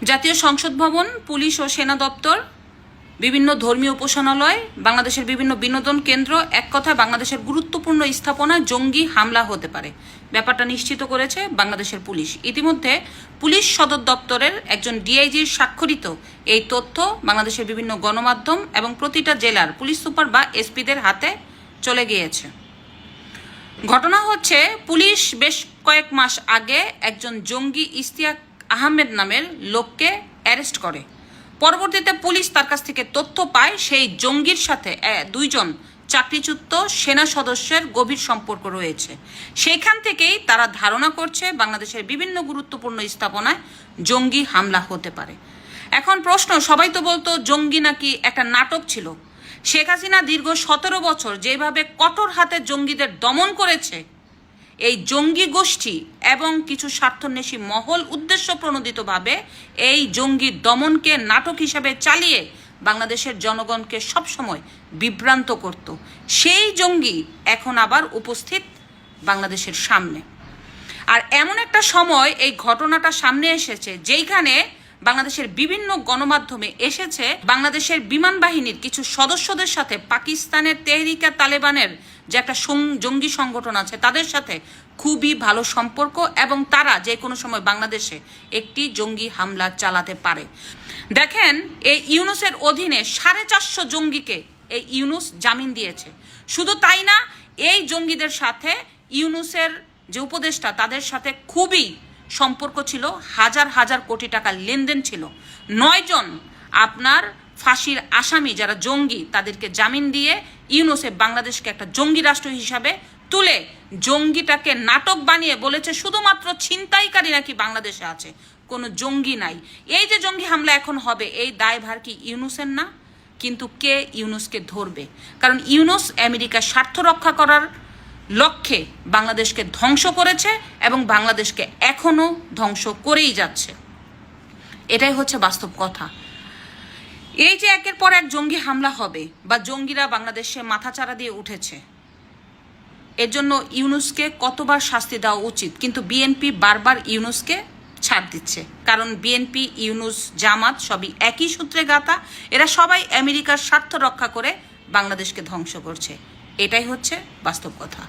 জাতীয় সংসদ ভবন, পুলিশ ও সেনা দপ্তর, বিভিন্ন ধর্মীয় উপাসনালয়, বাংলাদেশের বিভিন্ন বিনোদন কেন্দ্র, এক কথায় বাংলাদেশের গুরুত্বপূর্ণ স্থাপনায় জঙ্গি হামলা হতে পারে ব্যাপারটা নিশ্চিত করেছে বাংলাদেশের পুলিশ। ইতিমধ্যে পুলিশ সদর দপ্তরের একজন ডিআইজির স্বাক্ষরিত এই তথ্য বাংলাদেশের বিভিন্ন গণমাধ্যম এবং প্রতিটা জেলার পুলিশ সুপার বা এসপিদের হাতে চলে গিয়েছে। ঘটনা হচ্ছে, পুলিশ বেশ কয়েক মাস আগে একজন জঙ্গি ইশতিয়াক আহমেদ নামের লোককে অ্যারেস্ট করে। পরবর্তীতে পুলিশ তার কাছ থেকে তথ্য পায় সেই জঙ্গির সাথে দুইজন চাকরিচ্যুত সেনা সদস্যের গভীর সম্পর্ক রয়েছে। সেইখান থেকেই তারা ধারণা করছে বাংলাদেশের বিভিন্ন গুরুত্বপূর্ণ স্থাপনায় জঙ্গি হামলা হতে পারে। এখন প্রশ্ন, সবাই তো বলতো জঙ্গি নাকি একটা নাটক ছিল। শেখ হাসিনা দীর্ঘ 17 বছর যেভাবে কঠোর হাতে জঙ্গিদের দমন করেছে, এই জঙ্গি গোষ্ঠী এবং কিছু স্বার্থন্বেষী মহল উদ্দেশ্য প্রণোদিতভাবে এই জঙ্গি দমনকে নাটক হিসাবে চালিয়ে বাংলাদেশের জনগণকে সবসময় বিভ্রান্ত করত। সেই জঙ্গি এখন আবার উপস্থিত বাংলাদেশের সামনে। আর এমন একটা সময় এই ঘটনাটা সামনে এসেছে যেইখানে বাংলাদেশের বিভিন্ন গণমাধ্যমে এসেছে বাংলাদেশের বিমান বাহিনীর কিছু সদস্যদের সাথে পাকিস্তানের তেহরিকা তালেবানের যে একটা জঙ্গি সংগঠন আছে তাদের সাথে খুবই ভালো সম্পর্ক এবং তারা যে কোনো সময় বাংলাদেশে একটি জঙ্গি হামলা চালাতে পারে। দেখেন, এই ইউনুসের অধীনে 450 জঙ্গিকে এই ইউনুস জামিন দিয়েছে। শুধু তাই না, এই জঙ্গিদের সাথে ইউনুসের যে উপদেষ্টা তাদের সাথে খুবই সম্পর্ক ছিল, হাজার হাজার কোটি টাকার লেনদেন ছিল। 9 জন আপনার ফাঁসির আসামি যারা জঙ্গি তাদেরকে জামিন দিয়ে ইউনুসে বাংলাদেশকে একটা জঙ্গি রাষ্ট্র হিসাবে তুলে জঙ্গিটাকে নাটক বানিয়ে বলেছে শুধুমাত্র ছিনতাইকারী নাকি বাংলাদেশে আছে, কোনো জঙ্গি নাই। এই যে জঙ্গি হামলা এখন হবে, এই দায়ভার কি ইউনুসের না? কিন্তু কে ইউনুসকে ধরবে? কারণ ইউনুস আমেরিকার স্বার্থ রক্ষা করার লক্ষ্যে বাংলাদেশকে ধ্বংস করেছে এবং বাংলাদেশকে এখনো ধ্বংস করেই যাচ্ছে। এটাই হচ্ছে বাস্তব কথা। এই যে একের পর এক জঙ্গি হামলা হবে বা জঙ্গিরা বাংলাদেশে মাথাচাড়া দিয়ে উঠেছে, এর জন্য ইউনুসকে কতবার শাস্তি দেওয়া উচিত, কিন্তু বিএনপি বারবার ইউনুসকে ছাড় দিচ্ছে। কারণ বিএনপি, ইউনুস, জামাত সবই একই সূত্রে গাঁথা। এরা সবাই আমেরিকার স্বার্থ রক্ষা করে বাংলাদেশকে ধ্বংস করছে। এটাই হচ্ছে বাস্তব কথা।